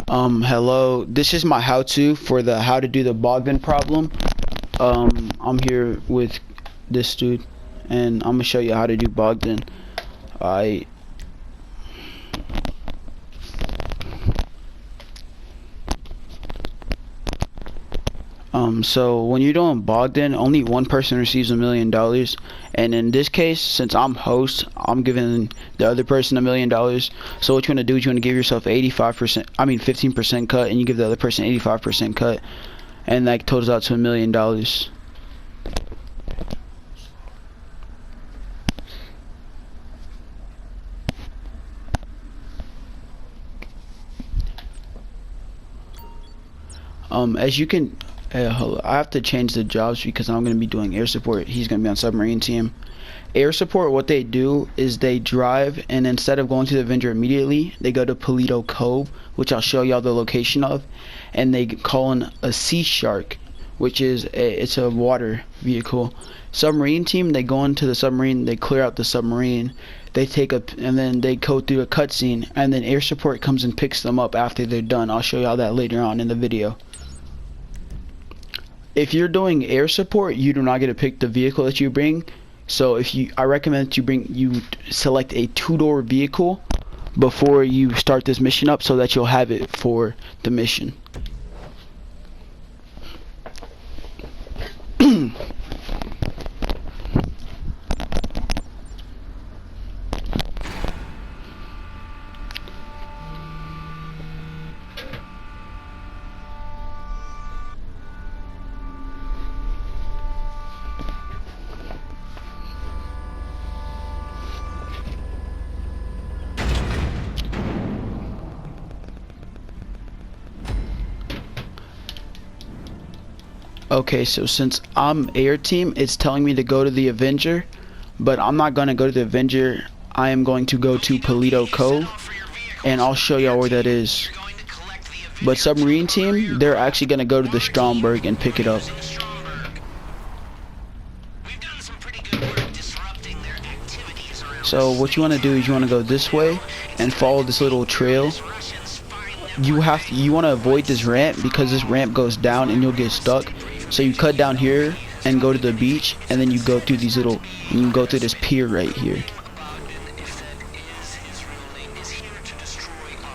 Hello. This is my how-to for the how to do the Bogdan problem. I'm here with this dude, and I'm gonna show you how to do Bogdan. I So when you're doing Bogdan, only one person receives $1,000,000, and in this case, since I'm host, I'm giving the other person $1,000,000. So what you want to do is you want to give yourself 15% cut, and you give the other person 85% cut, and that totals out to $1,000,000. As you can, I have to change the jobs because I'm going to be doing air support. He's going to be on submarine team. Air support, what they do is they drive, and instead of going to the Avenger immediately, they go to Polito Cove, which I'll show y'all the location of, and they call in a Sea Shark, which is it's a water vehicle. Submarine team, they go into the submarine, they clear out the submarine, and then they go through a cutscene, and then air support comes and picks them up after they're done. I'll show y'all that later on in the video. If you're doing air support, you do not get to pick the vehicle that you bring. So I recommend that you select a two-door vehicle before you start this mission up, so that you'll have it for the mission. Okay, so since I'm air team, it's telling me to go to the Avenger, but I'm not going to go to the Avenger. I am going to go to Polito Cove, and I'll show y'all where that is. But submarine team, they're actually going to go to the Stromberg and pick it up. So what you want to do is you want to go this way and follow this little trail. You want to avoid this ramp because this ramp goes down and you'll get stuck. So you cut down here and go to the beach, and then you go through you go through this pier right here.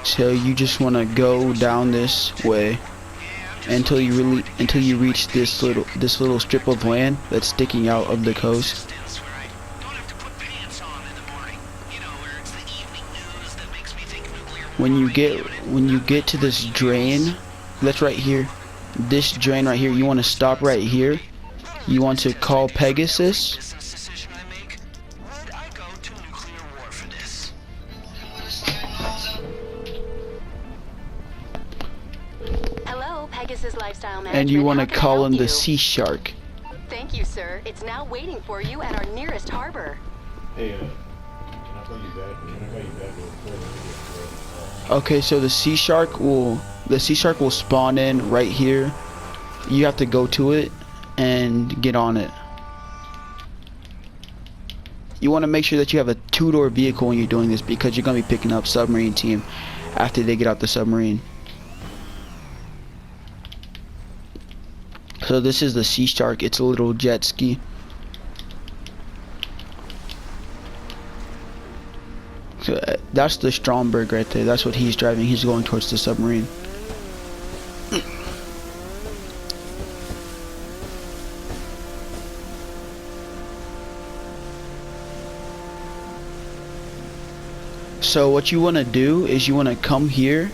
So you just want to go down this way until you reach this little strip of land that's sticking out of the coast. When you get to this drain, that's right here. This drain right here, you want to stop right here. You want to call Pegasus. Hello, Pegasus Lifestyle Management. And you want to call him the Sea Shark. Thank you, sir. It's now waiting for you at our nearest harbor. Hey, can I call you back? Can I call you back real quick? Okay, so the Sea Shark will spawn in right here. You have to go to it and get on it. You want to make sure that you have a two-door vehicle when you're doing this, because you're going to be picking up submarine team after they get out the submarine. So this is the Sea Shark. It's a little jet ski. So that's the Stromberg right there. That's what he's driving. He's going towards the submarine. So what you want to do is you want to come here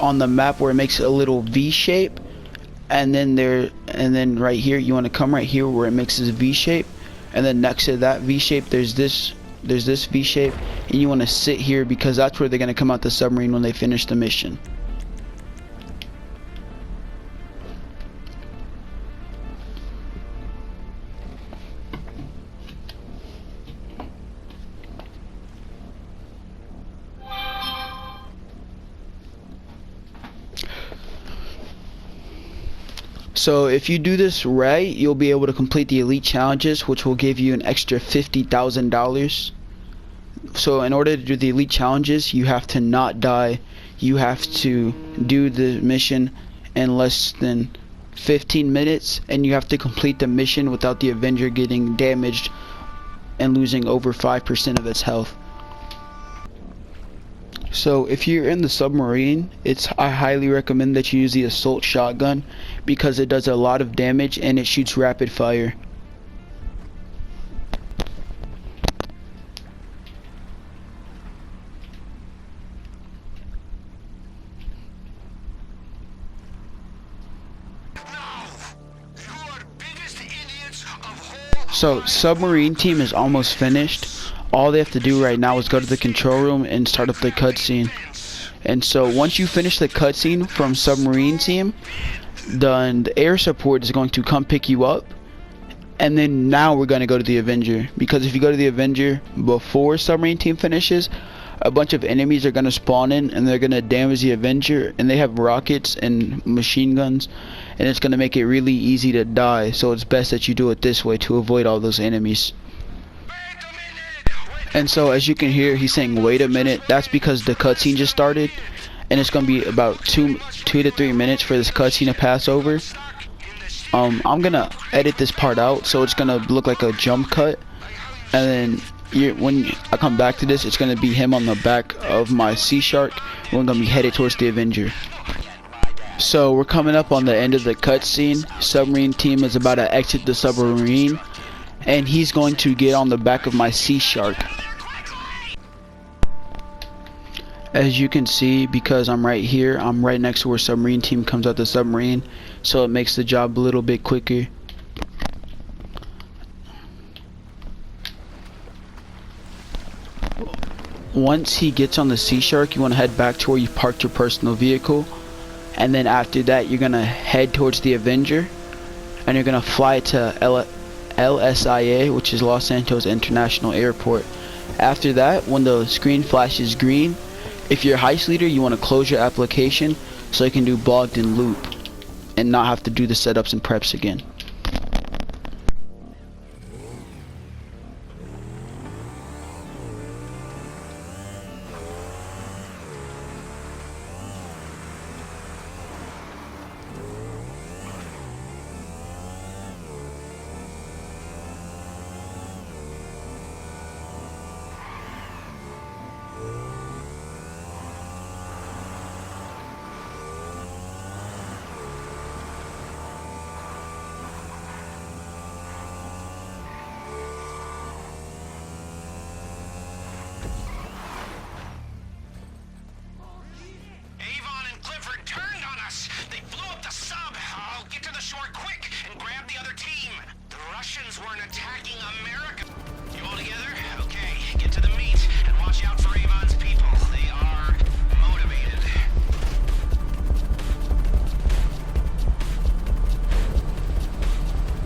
on the map where it makes a little V shape, and then right here you want to come right here where it makes this V shape, and then next to that V shape there's this V shape, and you want to sit here because that's where they're going to come out the submarine when they finish the mission. So if you do this right, you'll be able to complete the elite challenges, which will give you an extra $50,000. So in order to do the elite challenges, you have to not die. You have to do the mission in less than 15 minutes, and you have to complete the mission without the Avenger getting damaged and losing over 5% of its health. So if you're in the submarine, I highly recommend that you use the assault shotgun because it does a lot of damage and it shoots rapid fire. So submarine team is almost finished. All they have to do right now is go to the control room and start up the cutscene. And so once you finish the cutscene from submarine team, then the air support is going to come pick you up. And then now we're going to go to the Avenger, because if you go to the Avenger before submarine team finishes, a bunch of enemies are going to spawn in and they're going to damage the Avenger, and they have rockets and machine guns, and it's going to make it really easy to die. So it's best that you do it this way to avoid all those enemies. And so as you can hear, he's saying wait a minute. That's because the cutscene just started, and it's going to be about 2 to 3 minutes for this cutscene to pass over. I'm gonna edit this part out so it's gonna look like a jump cut, and then when I come back to this, it's gonna be him on the back of my Sea Shark. We're gonna be headed towards the Avenger. So we're coming up on the end of the cutscene. Submarine team is about to exit the submarine, and he's going to get on the back of my Sea Shark. As you can see, because I'm right here, I'm right next to where submarine team comes out the submarine, so it makes the job a little bit quicker. Once he gets on the Sea Shark, you want to head back to where you parked your personal vehicle, and then after that you're gonna head towards the Avenger, and you're gonna fly to LSIA, which is Los Santos International Airport. After that, when the screen flashes green, if you're heist leader, you want to close your application so you can do Bogdan loop and not have to do the setups and preps again. Weren't attacking America. You all together? Okay, get to the meet and watch out for Avon's people. They are motivated.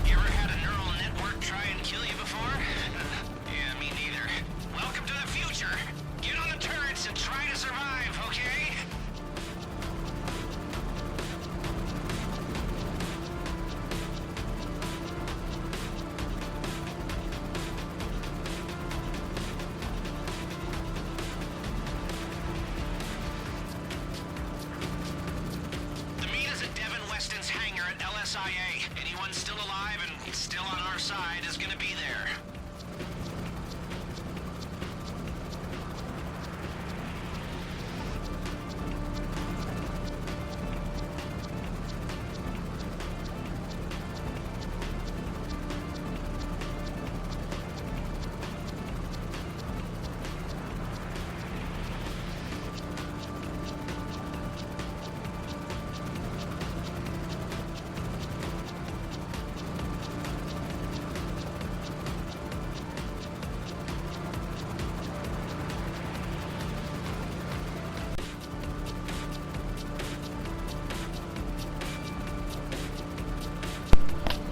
You ever had a neural network try and kill you before? Yeah, me neither. Welcome to the future. Get on the turrets and try to survive, okay? LSIA. Anyone still alive and still on our side is gonna be there.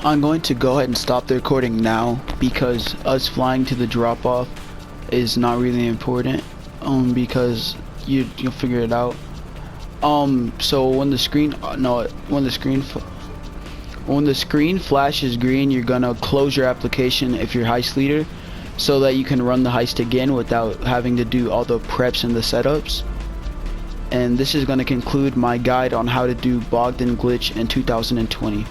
I'm going to go ahead and stop the recording now because us flying to the drop-off is not really important, because you'll figure it out. So when the screen when the screen flashes green, you're gonna close your application if you're heist leader, so that you can run the heist again without having to do all the preps and the setups. And this is going to conclude my guide on how to do Bogdan glitch in 2020.